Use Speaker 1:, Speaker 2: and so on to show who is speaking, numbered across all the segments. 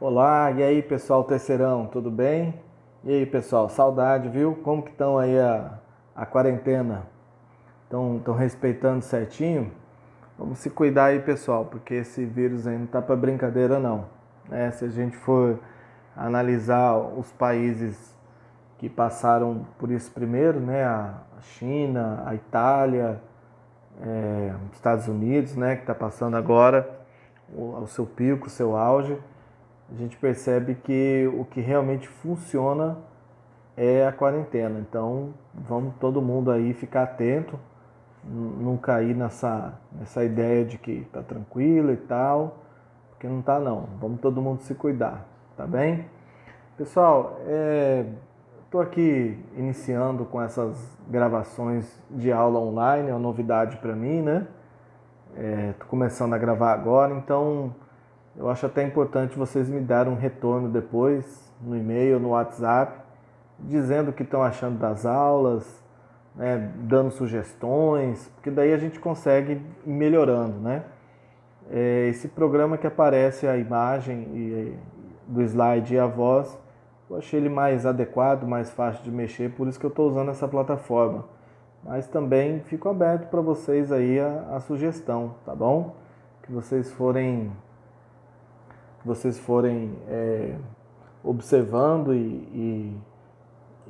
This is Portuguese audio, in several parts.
Speaker 1: Olá, e aí pessoal terceirão, tudo bem? E aí pessoal, saudade, viu? Como que estão aí a quarentena? Estão respeitando certinho? Vamos se cuidar aí pessoal, porque esse vírus aí não tá para brincadeira não, né? Se a gente for analisar os países que passaram por isso primeiro, né? A China, a Itália, os Estados Unidos, né? Que está passando agora o seu pico, o seu auge. A gente percebe que o que realmente funciona é a quarentena. Então, vamos todo mundo aí ficar atento, não cair nessa ideia de que tá tranquilo e tal, porque não tá não. Vamos todo mundo se cuidar, tá bem? Pessoal, estou aqui iniciando com essas gravações de aula online, é uma novidade para mim, né? Estou começando a gravar agora, então eu acho até importante vocês me darem um retorno depois, no e-mail, no WhatsApp, dizendo o que estão achando das aulas, né, dando sugestões, porque daí a gente consegue ir melhorando, né? Esse programa que aparece a imagem do slide e a voz, eu achei ele mais adequado, mais fácil de mexer, por isso que eu estou usando essa plataforma. Mas também fico aberto para vocês aí a sugestão, tá bom? Que vocês forem observando e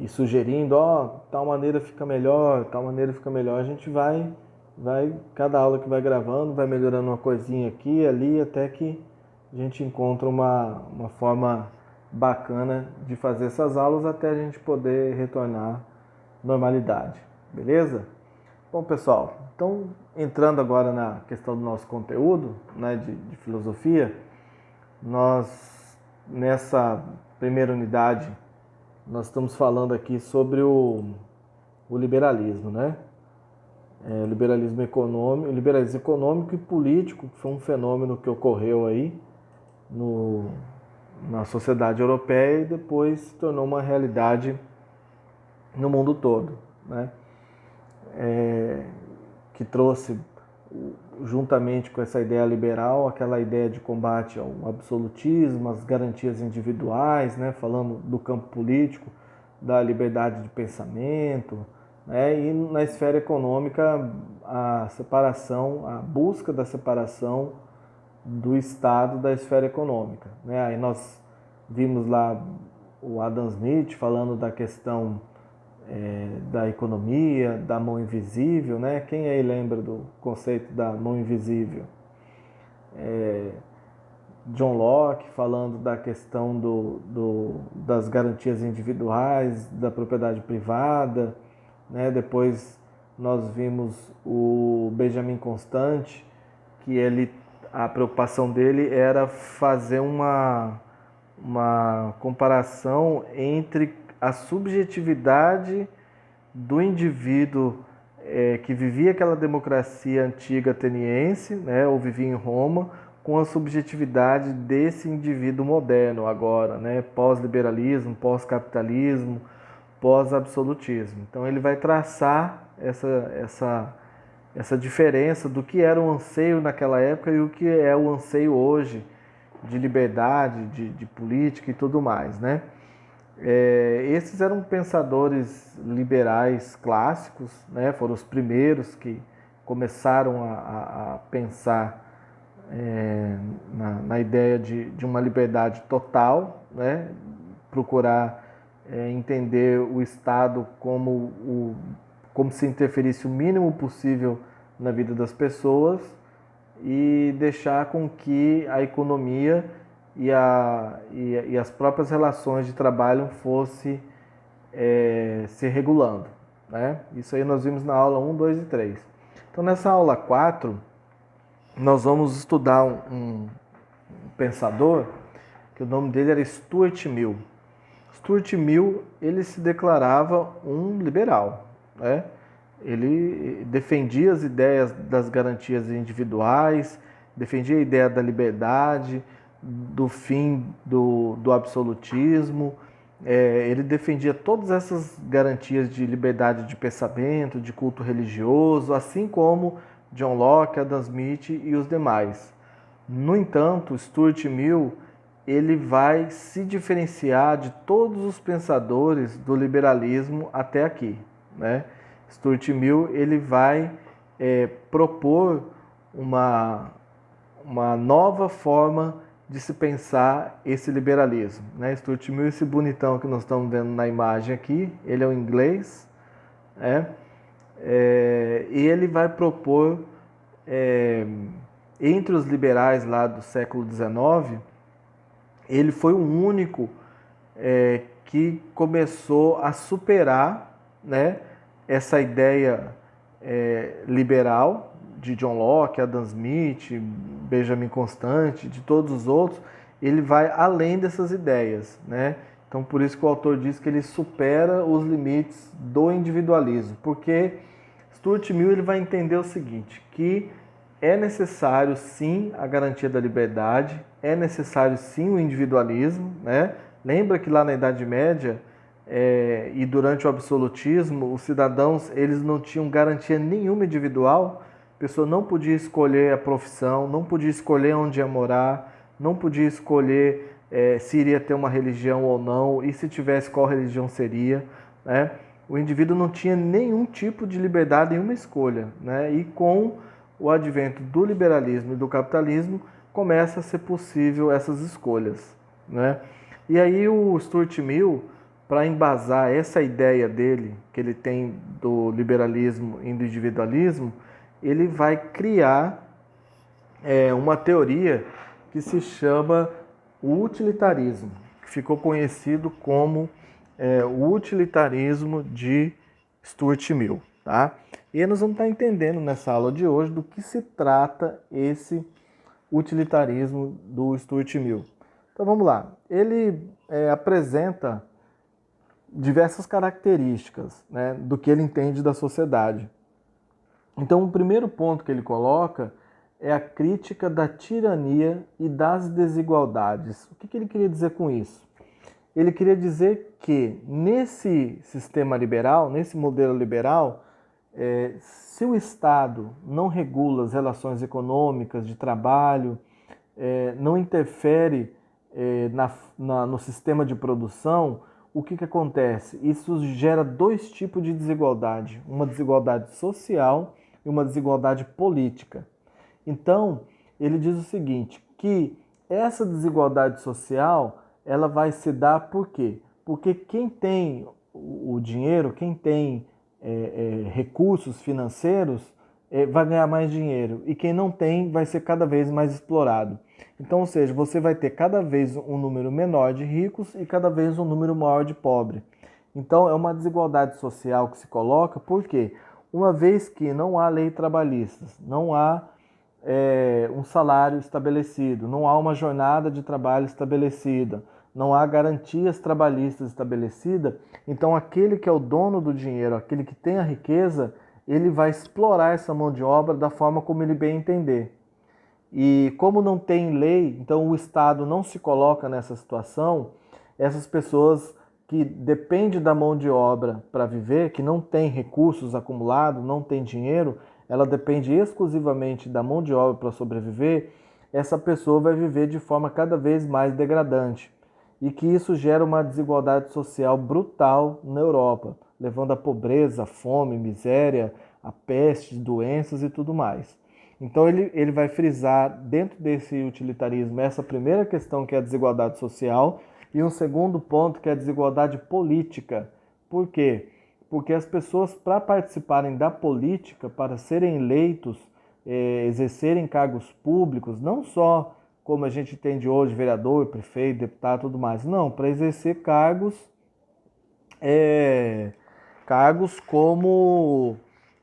Speaker 1: sugerindo, tal maneira fica melhor, tal maneira fica melhor, a gente cada aula que vai gravando, vai melhorando uma coisinha aqui, ali, até que a gente encontra uma forma bacana de fazer essas aulas até a gente poder retornar à normalidade, beleza? Bom, pessoal, então entrando agora na questão do nosso conteúdo, né, de filosofia, nós nessa primeira unidade nós estamos falando aqui sobre o liberalismo, né? O liberalismo econômico e político, que foi um fenômeno que ocorreu aí no, na sociedade europeia e depois se tornou uma realidade no mundo todo, né? Que trouxe, juntamente com essa ideia liberal, aquela ideia de combate ao absolutismo, às garantias individuais, né? Falando do campo político, da liberdade de pensamento, né? E na esfera econômica, a busca da separação do Estado da esfera econômica, né? Aí nós vimos lá o Adam Smith falando da questão da economia, da mão invisível, né? Quem aí lembra do conceito da mão invisível? John Locke falando da questão das garantias individuais, da propriedade privada, né? Depois nós vimos o Benjamin Constant, que a preocupação dele era fazer uma comparação entre a subjetividade do indivíduo que vivia aquela democracia antiga ateniense, né, ou vivia em Roma, com a subjetividade desse indivíduo moderno agora, né, pós-liberalismo, pós-capitalismo, pós-absolutismo. Então ele vai traçar essa diferença do que era o anseio naquela época e o que é o anseio hoje de liberdade, de política e tudo mais, né? Esses eram pensadores liberais clássicos, né? Foram os primeiros que começaram a pensar na ideia de uma liberdade total, né? Procurar entender o Estado como se interferisse o mínimo possível na vida das pessoas e deixar com que a economia e as próprias relações de trabalho fosse se regulando, né? Isso aí nós vimos na aula 1, 2 e 3. Então nessa aula 4, nós vamos estudar um pensador que o nome dele era Stuart Mill. Stuart Mill, ele se declarava um liberal, né? Ele defendia as ideias das garantias individuais, defendia a ideia da liberdade, do fim do absolutismo. Ele defendia todas essas garantias de liberdade de pensamento, de culto religioso, assim como John Locke, Adam Smith e os demais. No entanto, Stuart Mill ele vai se diferenciar de todos os pensadores do liberalismo até aqui, né? Stuart Mill ele vai propor uma nova forma de se pensar esse liberalismo, né? Stuart Mill, esse bonitão que nós estamos vendo na imagem aqui, ele é um inglês, e ele vai propor, entre os liberais lá do século XIX, ele foi o único que começou a superar, né, essa ideia liberal de John Locke, Adam Smith, Benjamin Constant, de todos os outros. Ele vai além dessas ideias, né? Então, por isso que o autor diz que ele supera os limites do individualismo, porque Stuart Mill ele vai entender o seguinte, que é necessário sim a garantia da liberdade, é necessário sim o individualismo, né? Lembra que lá na Idade Média e durante o absolutismo, os cidadãos eles não tinham garantia nenhuma individual, a pessoa não podia escolher a profissão, não podia escolher onde ia morar, não podia escolher se iria ter uma religião ou não, e se tivesse qual religião seria, né? O indivíduo não tinha nenhum tipo de liberdade, nenhuma escolha, né? E com o advento do liberalismo e do capitalismo, começa a ser possível essas escolhas, né? E aí o Stuart Mill, para embasar essa ideia dele, que ele tem do liberalismo e do individualismo, ele vai criar uma teoria que se chama o utilitarismo, que ficou conhecido como o utilitarismo de Stuart Mill, tá? E aí nós vamos estar entendendo nessa aula de hoje do que se trata esse utilitarismo do Stuart Mill. Então vamos lá. Ele apresenta diversas características, né, do que ele entende da sociedade. Então o primeiro ponto que ele coloca é a crítica da tirania e das desigualdades. O que ele queria dizer com isso? Ele queria dizer que nesse sistema liberal, nesse modelo liberal, se o Estado não regula as relações econômicas de trabalho, não interfere no sistema de produção, o que acontece? Isso gera dois tipos de desigualdade, uma desigualdade social e uma desigualdade política. Então, ele diz o seguinte, que essa desigualdade social, ela vai se dar por quê? Porque quem tem o dinheiro, quem tem recursos financeiros, vai ganhar mais dinheiro. E quem não tem, vai ser cada vez mais explorado. Então, ou seja, você vai ter cada vez um número menor de ricos e cada vez um número maior de pobres. Então, é uma desigualdade social que se coloca, por quê? Uma vez que não há lei trabalhista, não há um salário estabelecido, não há uma jornada de trabalho estabelecida, não há garantias trabalhistas estabelecidas, então aquele que é o dono do dinheiro, aquele que tem a riqueza, ele vai explorar essa mão de obra da forma como ele bem entender. E como não tem lei, então o Estado não se coloca nessa situação, essas pessoas que dependem da mão de obra para viver, que não tem recursos acumulados, não tem dinheiro, ela depende exclusivamente da mão de obra para sobreviver, essa pessoa vai viver de forma cada vez mais degradante. E que isso gera uma desigualdade social brutal na Europa, levando à pobreza, à fome, miséria, a peste, doenças e tudo mais. Então ele vai frisar dentro desse utilitarismo essa primeira questão que é a desigualdade social e um segundo ponto que é a desigualdade política. Por quê? Porque as pessoas, para participarem da política, para serem eleitos, exercerem cargos públicos, não só como a gente tem de hoje, vereador, prefeito, deputado, tudo mais, não, para exercer cargos como,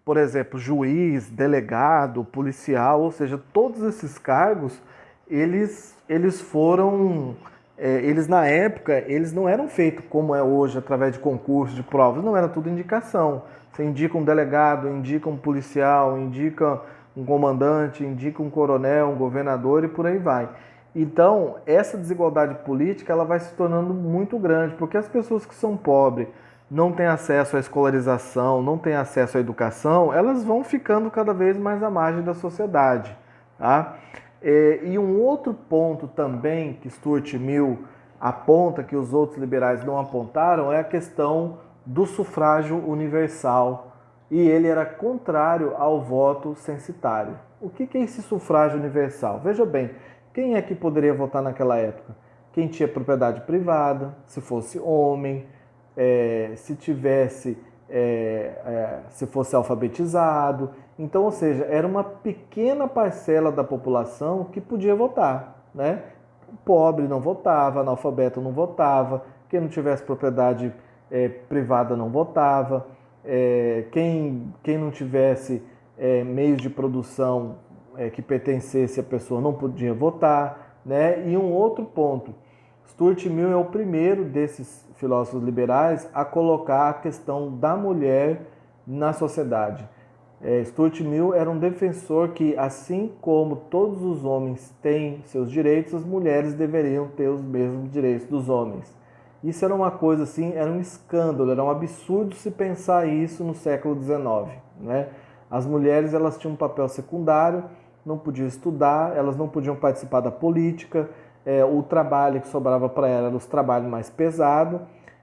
Speaker 1: por exemplo, juiz, delegado, policial, ou seja, todos esses cargos, eles foram, eles na época, eles não eram feitos como é hoje, através de concursos, de provas, não, era tudo indicação. Você indica um delegado, indica um policial, indica um comandante, indica um coronel, um governador e por aí vai. Então, essa desigualdade política, ela vai se tornando muito grande, porque as pessoas que são pobres, não têm acesso à escolarização, não têm acesso à educação, elas vão ficando cada vez mais à margem da sociedade, tá? E um outro ponto também que Stuart Mill aponta, que os outros liberais não apontaram, é a questão do sufrágio universal. E ele era contrário ao voto censitário. O que é esse sufrágio universal? Veja bem, quem é que poderia votar naquela época? Quem tinha propriedade privada, se fosse homem, se tivesse, se fosse alfabetizado. Então, ou seja, era uma pequena parcela da população que podia votar, né? O pobre não votava, analfabeto não votava, quem não tivesse propriedade privada não votava, quem não tivesse meios de produção que pertencesse à pessoa não podia votar, né? E um outro ponto, Stuart Mill é o primeiro desses filósofos liberais a colocar a questão da mulher na sociedade. Stuart Mill era um defensor que, assim como todos os homens têm seus direitos, as mulheres deveriam ter os mesmos direitos dos homens. Isso era uma coisa assim, era um escândalo, era um absurdo se pensar isso no século XIX, né? As mulheres, elas tinham um papel secundário, não podiam estudar, elas não podiam participar da política, o trabalho que sobrava para elas era os trabalhos mais pesados,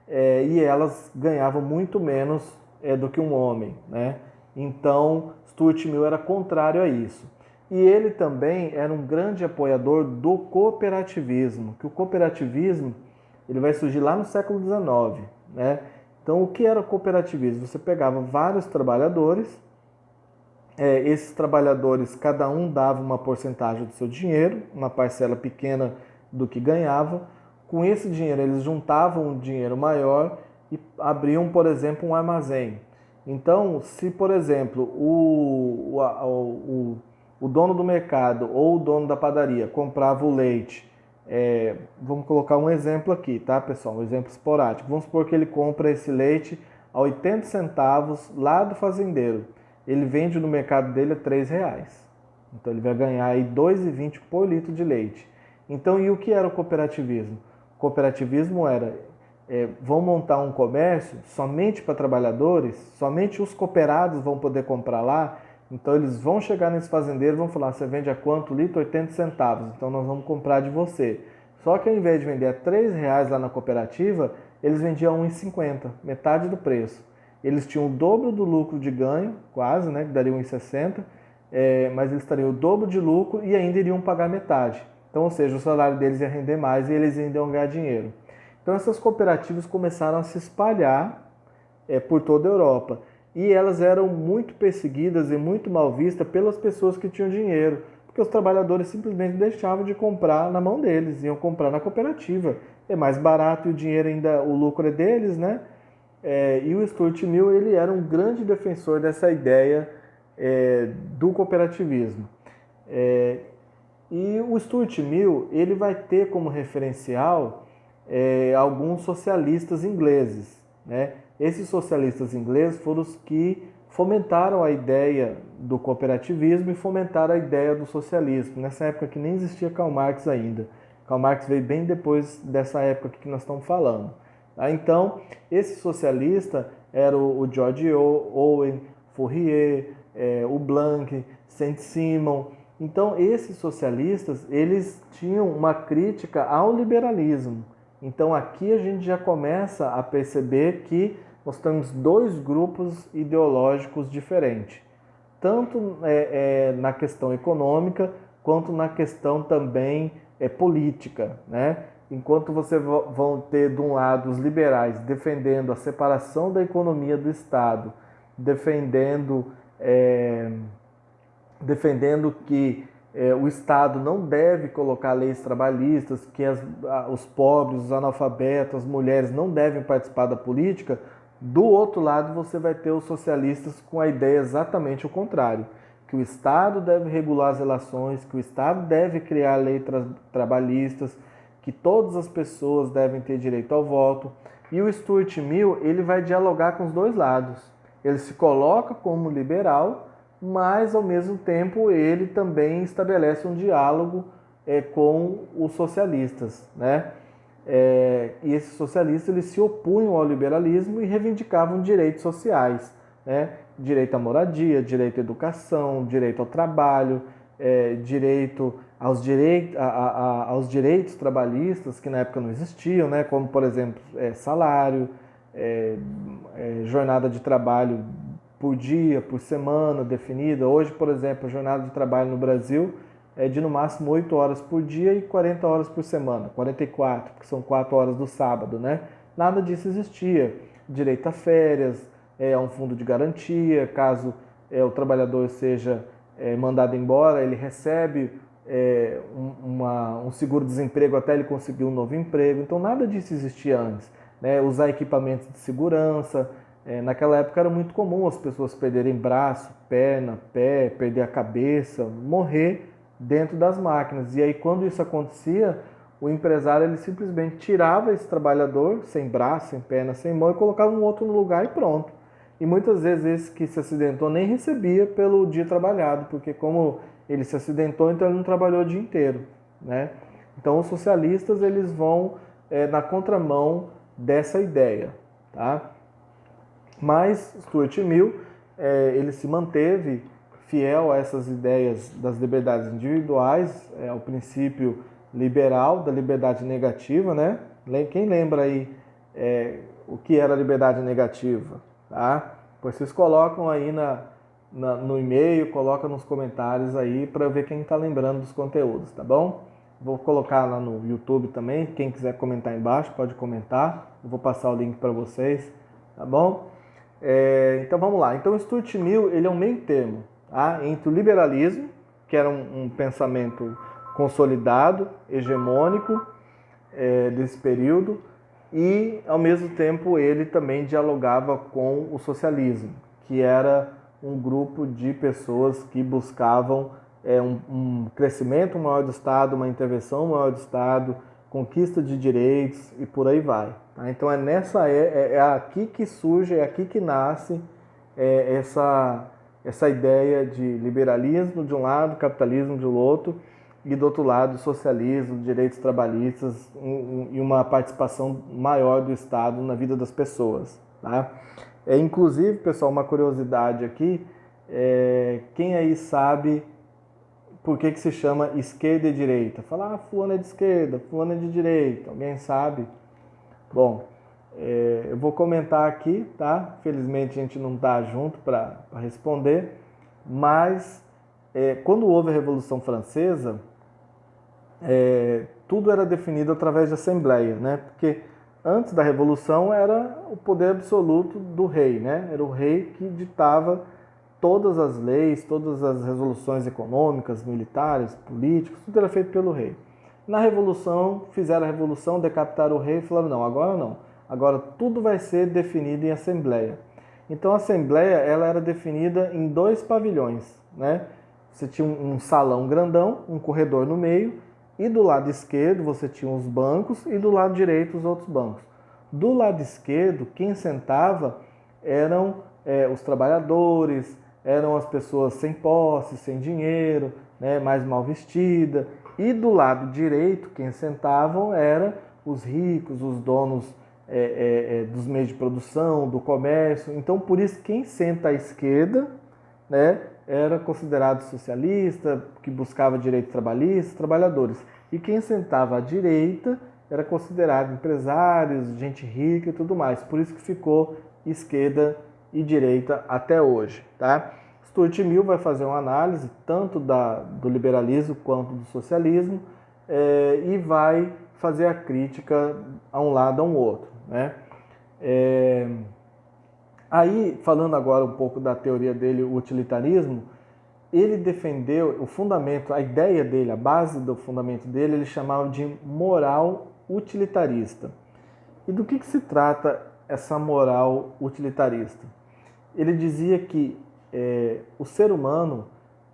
Speaker 1: e elas ganhavam muito menos do que um homem, né? Então, Stuart Mill era contrário a isso. E ele também era um grande apoiador do cooperativismo, que o cooperativismo ele vai surgir lá no século XIX, né? Então, o que era o cooperativismo? Você pegava vários trabalhadores, esses trabalhadores, cada um dava uma porcentagem do seu dinheiro, uma parcela pequena do que ganhava. Com esse dinheiro, eles juntavam um dinheiro maior e abriam, por exemplo, um armazém. Então, se, por exemplo, o dono do mercado ou o dono da padaria comprava o leite, vamos colocar um exemplo aqui, tá, pessoal? Um exemplo esporádico. Vamos supor que ele compra esse leite a 80 centavos lá do fazendeiro. Ele vende no mercado dele a R$3. Então, ele vai ganhar aí R$2,20 por litro de leite. Então, e o que era o cooperativismo? O cooperativismo era... vão montar um comércio somente para trabalhadores, somente os cooperados vão poder comprar lá, então eles vão chegar nesse fazendeiro e vão falar, você vende a quanto litro? 80 centavos, então nós vamos comprar de você. Só que ao invés de vender a R$3 lá na cooperativa, eles vendiam a R$1,50, metade do preço. Eles tinham o dobro do lucro de ganho, quase, né, que daria R$1,60, mas eles teriam o dobro de lucro e ainda iriam pagar metade. Então, ou seja, o salário deles ia render mais e eles ainda iam ganhar dinheiro. Então essas cooperativas começaram a se espalhar por toda a Europa. E elas eram muito perseguidas e muito mal vistas pelas pessoas que tinham dinheiro. Porque os trabalhadores simplesmente deixavam de comprar na mão deles, iam comprar na cooperativa. É mais barato e o dinheiro ainda, o lucro é deles, né? E o Stuart Mill, ele era um grande defensor dessa ideia do cooperativismo. E o Stuart Mill, ele vai ter como referencial alguns socialistas ingleses, né? Esses socialistas ingleses foram os que fomentaram a ideia do cooperativismo e fomentaram a ideia do socialismo, nessa época que nem existia Karl Marx ainda. Karl Marx veio bem depois dessa época que nós estamos falando. Tá? Então, esse socialista era o George Owen, Fourier, o Blanc, Saint-Simon. Então, esses socialistas, eles tinham uma crítica ao liberalismo. Então aqui a gente já começa a perceber que nós temos dois grupos ideológicos diferentes, tanto na questão econômica quanto na questão também política, né? Enquanto você vão ter de um lado os liberais defendendo a separação da economia do Estado, defendendo que o Estado não deve colocar leis trabalhistas, que os pobres, os analfabetos, as mulheres não devem participar da política. Do outro lado, você vai ter os socialistas com a ideia exatamente o contrário, que o Estado deve regular as relações, que o Estado deve criar leis trabalhistas, que todas as pessoas devem ter direito ao voto. E o Stuart Mill, ele vai dialogar com os dois lados. Ele se coloca como liberal, mas ao mesmo tempo ele também estabelece um diálogo com os socialistas, né? E esses socialistas eles se opunham ao liberalismo e reivindicavam direitos sociais, né? Direito à moradia, direito à educação, direito ao trabalho, direito aos direitos trabalhistas que na época não existiam, né? Como, por exemplo, salário, jornada de trabalho por dia, por semana definida. Hoje, por exemplo, a jornada de trabalho no Brasil é de no máximo 8 horas por dia e 40 horas por semana, 44, porque são 4 horas do sábado, né? Nada disso existia. Direito a férias, a um fundo de garantia, caso o trabalhador seja mandado embora, ele recebe um seguro-desemprego até ele conseguir um novo emprego. Então nada disso existia antes, né? Usar equipamentos de segurança. Naquela época era muito comum as pessoas perderem braço, perna, pé, perder a cabeça, morrer dentro das máquinas. E aí quando isso acontecia, o empresário ele simplesmente tirava esse trabalhador sem braço, sem perna, sem mão e colocava um outro no lugar e pronto. E muitas vezes esse que se acidentou nem recebia pelo dia trabalhado, porque como ele se acidentou, então ele não trabalhou o dia inteiro, né? Então os socialistas eles vão na contramão dessa ideia, tá? Mas Stuart Mill ele se manteve fiel a essas ideias das liberdades individuais, ao princípio liberal da liberdade negativa, né? Quem lembra aí o que era a liberdade negativa? Tá? Pois vocês colocam aí no e-mail, colocam nos comentários aí para ver quem está lembrando dos conteúdos, tá bom? Vou colocar lá no YouTube também, quem quiser comentar embaixo pode comentar, eu vou passar o link para vocês, tá bom? Então vamos lá, então o Stuart Mill ele é um meio termo, tá? Entre o liberalismo, que era um pensamento consolidado, hegemônico desse período, e ao mesmo tempo ele também dialogava com o socialismo, que era um grupo de pessoas que buscavam um crescimento maior do Estado, uma intervenção maior do Estado, conquista de direitos e por aí vai. Tá? Então é aqui que surge, é aqui que nasce essa ideia de liberalismo de um lado, capitalismo de outro, e do outro lado socialismo, direitos trabalhistas e uma participação maior do Estado na vida das pessoas. Tá? Inclusive, pessoal, uma curiosidade aqui, quem aí sabe por que se chama esquerda e direita? Fala, fulano é de esquerda, fulano é de direita, alguém sabe? Bom, eu vou comentar aqui, tá? Felizmente a gente não está junto para responder, mas quando houve a Revolução Francesa, tudo era definido através de assembleia, né? Porque antes da Revolução era o poder absoluto do rei, né? Era o rei que ditava todas as leis, todas as resoluções econômicas, militares, políticas, tudo era feito pelo rei. Na Revolução, fizeram a Revolução, decapitaram o rei e falaram, não, agora não. Agora tudo vai ser definido em assembleia. Então a assembleia ela era definida em 2 pavilhões, né? Você tinha um salão grandão, um corredor no meio, e do lado esquerdo você tinha os bancos e do lado direito os outros bancos. Do lado esquerdo, quem sentava eram os trabalhadores, eram as pessoas sem posse, sem dinheiro, né, mais mal vestida. E do lado direito, quem sentavam eram os ricos, os donos dos meios de produção, do comércio. Então, por isso, quem senta à esquerda, né, era considerado socialista, que buscava direitos trabalhistas, trabalhadores. E quem sentava à direita era considerado empresários, gente rica e tudo mais. Por isso que ficou esquerda e direita até hoje. Tá? Stuart Mill vai fazer uma análise tanto do liberalismo quanto do socialismo e vai fazer a crítica a um lado ou ao outro. Né? Aí, falando agora um pouco da teoria dele, o utilitarismo, ele defendeu o fundamento, a ideia dele, a base do fundamento dele, ele chamava de moral utilitarista. E do que se trata essa moral utilitarista? Ele dizia que o ser humano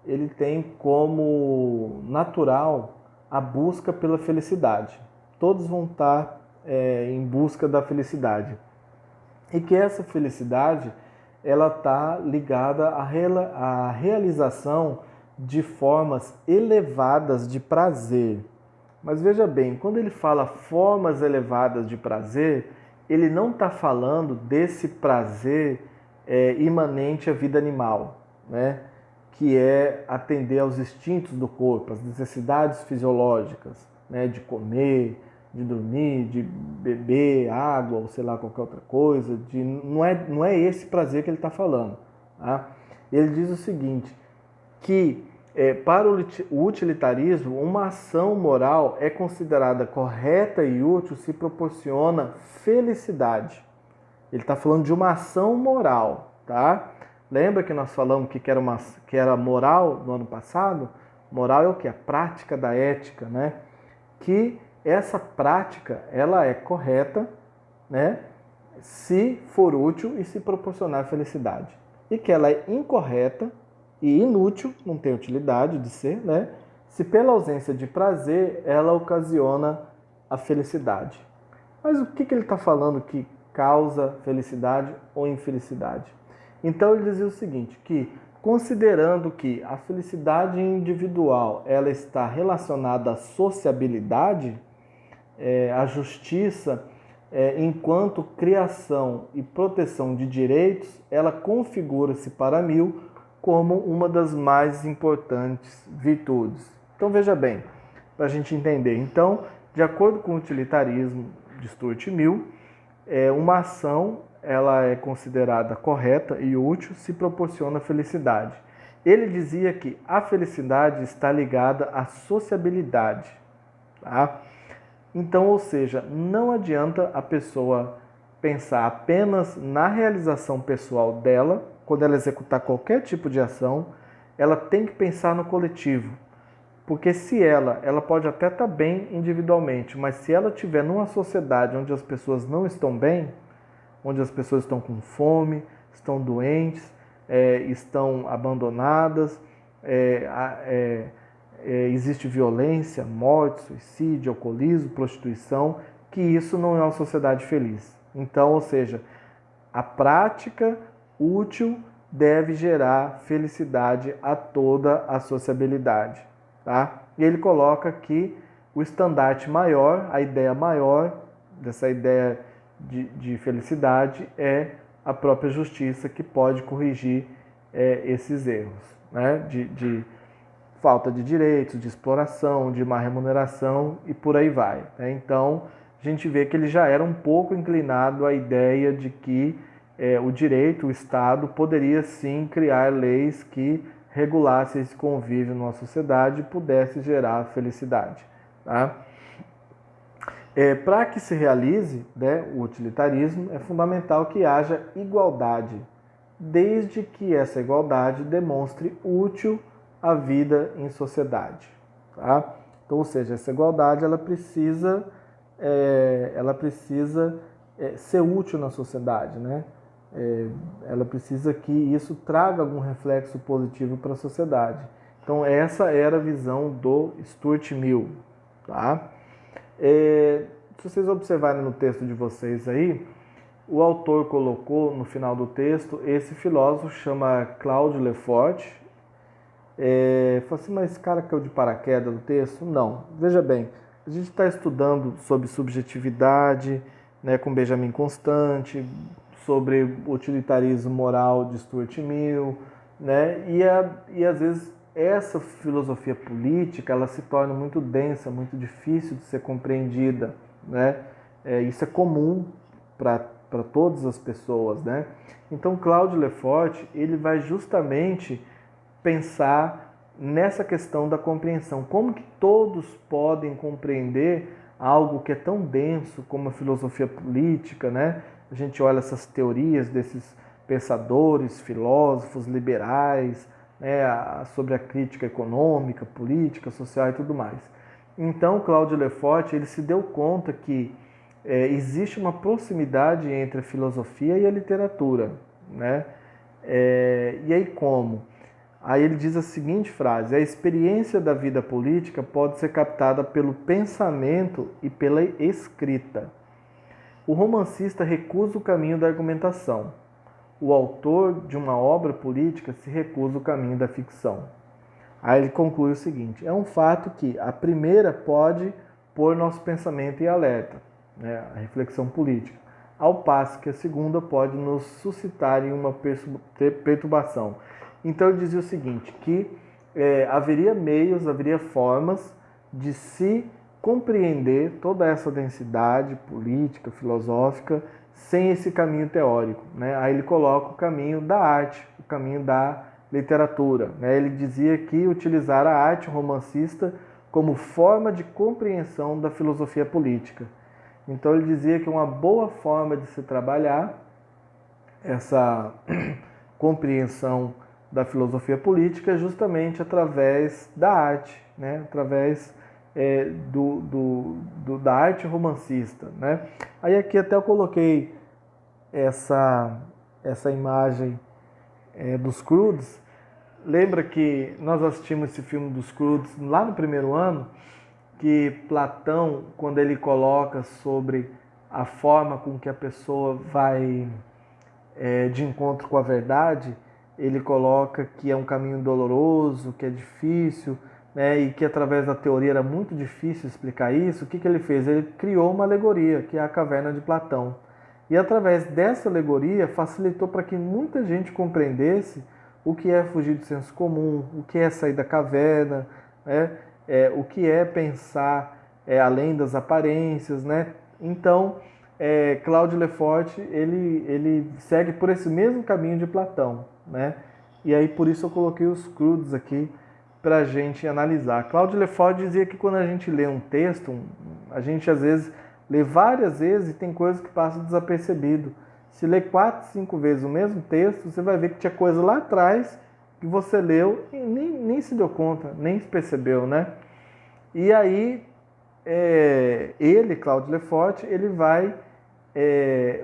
Speaker 1: ele tem como natural a busca pela felicidade. Todos vão estar em busca da felicidade. E que essa felicidade ela está ligada à realização de formas elevadas de prazer. Mas veja bem, quando ele fala formas elevadas de prazer, ele não está falando desse prazer imanente à vida animal, né? que é atender aos instintos do corpo, às necessidades fisiológicas, né, de comer, de dormir, de beber água ou sei lá, qualquer outra coisa. Não é esse prazer que ele está falando. Tá? Ele diz o seguinte, que para o utilitarismo, uma ação moral é considerada correta e útil se proporciona felicidade. Ele está falando de uma ação moral, tá? Lembra que nós falamos que era moral no ano passado? Moral é o que? A prática da ética, né? Que essa prática, ela é correta, né? Se for útil e se proporcionar felicidade. E que ela é incorreta e inútil, não tem utilidade de ser, né? Se pela ausência de prazer, ela ocasiona a felicidade. Mas o que ele está falando que causa felicidade ou infelicidade? Então ele dizia o seguinte, que considerando que a felicidade individual ela está relacionada à sociabilidade, a justiça, enquanto criação e proteção de direitos, ela configura-se para Mill como uma das mais importantes virtudes. Então veja bem, para a gente entender. Então, de acordo com o utilitarismo de Stuart Mill, uma ação ela é considerada correta e útil se proporciona felicidade. Ele dizia que a felicidade está ligada à sociabilidade. Tá? Então, ou seja, não adianta a pessoa pensar apenas na realização pessoal dela, quando ela executar qualquer tipo de ação, ela tem que pensar no coletivo. Porque se ela pode até estar bem individualmente, mas se ela estiver numa sociedade onde as pessoas não estão bem, onde as pessoas estão com fome, estão doentes, estão abandonadas, existe violência, morte, suicídio, alcoolismo, prostituição, que isso não é uma sociedade feliz. Então, ou seja, a prática útil deve gerar felicidade a toda a sociabilidade. Tá? E ele coloca que o estandarte maior, a ideia maior dessa ideia de felicidade é a própria justiça, que pode corrigir esses erros, né? de falta de direitos, de exploração, de má remuneração e por aí vai. Né? Então, a gente vê que ele já era um pouco inclinado à ideia de que o direito, o Estado, poderia sim criar leis que regulassem esse convívio numa sociedade e pudesse gerar felicidade. Tá? Para que se realize, né, o utilitarismo, é fundamental que haja igualdade, desde que essa igualdade demonstre útil a vida em sociedade. Tá? Então, ou seja, essa igualdade ela precisa ser útil na sociedade, né? Ela precisa que isso traga algum reflexo positivo para a sociedade. Então, essa era a visão do Stuart Mill. Tá? Se vocês observarem no texto de vocês aí, o autor colocou no final do texto, esse filósofo chama Claude Lefort. Falei assim, mas esse cara caiu de paraquedas no texto? Não. Veja bem, a gente está estudando sobre subjetividade, né, com Benjamin Constant, sobre o utilitarismo moral de Stuart Mill, né, e às vezes essa filosofia política ela se torna muito densa, muito difícil de ser compreendida, né? Isso é comum para todas as pessoas, né? Então, Claude Lefort ele vai justamente pensar nessa questão da compreensão, como que todos podem compreender algo que é tão denso como a filosofia política, né? A gente olha essas teorias desses pensadores, filósofos liberais, sobre a crítica econômica, política, social e tudo mais. Então, Claude Lefort ele se deu conta que existe uma proximidade entre a filosofia e a literatura, né? E aí como? Aí ele diz a seguinte frase: a experiência da vida política pode ser captada pelo pensamento e pela escrita. O romancista recusa o caminho da argumentação. O autor de uma obra política se recusa o caminho da ficção. Aí ele conclui o seguinte: é um fato que a primeira pode pôr nosso pensamento em alerta, né, a reflexão política, ao passo que a segunda pode nos suscitar em uma perturbação. Então ele dizia o seguinte, que haveria meios, haveria formas de se compreender toda essa densidade política, filosófica, sem esse caminho teórico, né? Aí ele coloca o caminho da arte, o caminho da literatura, né? Ele dizia que utilizar a arte romancista como forma de compreensão da filosofia política. Então ele dizia que uma boa forma de se trabalhar essa compreensão da filosofia política é justamente através da arte, né? Através da arte romancista, né? Aí aqui até eu coloquei essa imagem dos Croods. Lembra que nós assistimos esse filme dos Croods lá no primeiro ano, que Platão, quando ele coloca sobre a forma com que a pessoa vai de encontro com a verdade, ele coloca que é um caminho doloroso, que é difícil, né, e que através da teoria era muito difícil explicar isso. O que ele fez? Ele criou uma alegoria, que é a caverna de Platão. E através dessa alegoria facilitou para que muita gente compreendesse o que é fugir do senso comum, o que é sair da caverna, né, o que é pensar além das aparências, né? Então, Claude Lefort, ele segue por esse mesmo caminho de Platão, né? E aí por isso eu coloquei os Croods aqui para a gente analisar. Claude Lefort dizia que quando a gente lê um texto, a gente às vezes lê várias vezes e tem coisas que passam desapercebido. Se lê 4, 5 vezes o mesmo texto, você vai ver que tinha coisa lá atrás que você leu e nem se deu conta, nem percebeu, né? E aí ele, Claude Lefort, ele vai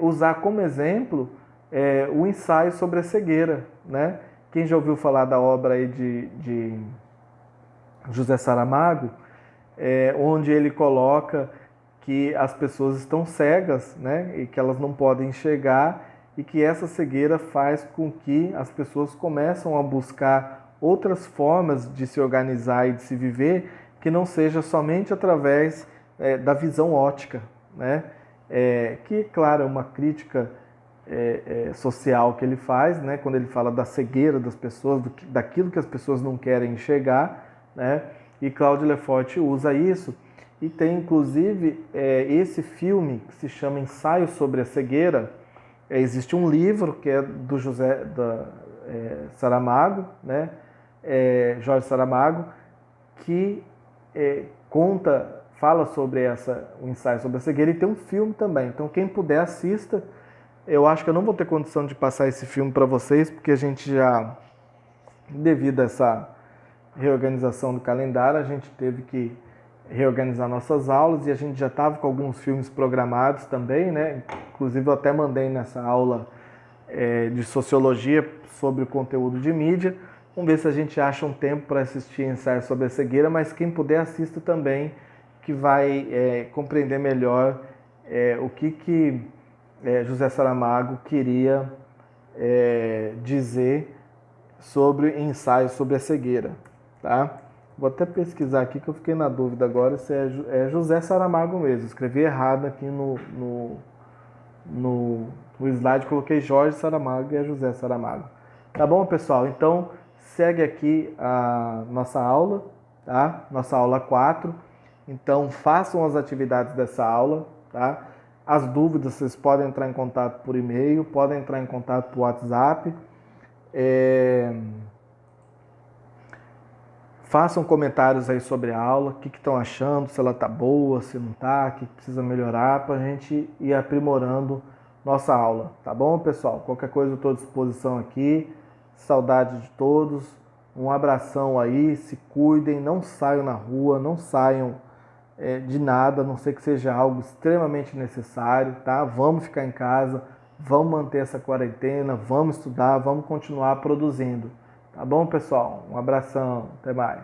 Speaker 1: usar como exemplo o ensaio sobre a cegueira, né? Quem já ouviu falar da obra aí de José Saramago, onde ele coloca que as pessoas estão cegas, né, e que elas não podem enxergar, e que essa cegueira faz com que as pessoas começam a buscar outras formas de se organizar e de se viver, que não seja somente através da visão óptica, né, que, claro, é uma crítica social que ele faz, né, quando ele fala da cegueira das pessoas, daquilo que as pessoas não querem enxergar, né, e Claude Lefort usa isso. E tem inclusive esse filme que se chama Ensaio sobre a Cegueira. Existe um livro que é do José Saramago, né? Jorge Saramago, que fala sobre o ensaio sobre a cegueira, e tem um filme também. Então quem puder assista. Eu acho que eu não vou ter condição de passar esse filme para vocês, porque a gente já, devido a essa reorganização do calendário, a gente teve que reorganizar nossas aulas e a gente já estava com alguns filmes programados também, né? Inclusive eu até mandei nessa aula de sociologia sobre o conteúdo de mídia. Vamos ver se a gente acha um tempo para assistir Ensaio sobre a Cegueira, mas quem puder assista também, que vai compreender melhor o que José Saramago queria dizer sobre Ensaio sobre a Cegueira, tá? Vou até pesquisar aqui que eu fiquei na dúvida agora se é José Saramago mesmo. Escrevi errado aqui no slide, coloquei Jorge Saramago e é José Saramago. Tá bom, pessoal? Então, segue aqui a nossa aula, tá? Nossa aula 4. Então, façam as atividades dessa aula, tá? As dúvidas, vocês podem entrar em contato por e-mail, podem entrar em contato por WhatsApp. Façam comentários aí sobre a aula, o que estão achando, se ela está boa, se não está, o que precisa melhorar, para a gente ir aprimorando nossa aula, tá bom, pessoal? Qualquer coisa eu estou à disposição aqui, saudade de todos, um abração aí, se cuidem, não saiam na rua, não saiam de nada, a não ser que seja algo extremamente necessário, tá? Vamos ficar em casa, vamos manter essa quarentena, vamos estudar, vamos continuar produzindo. Tá bom, pessoal? Um abração, até mais.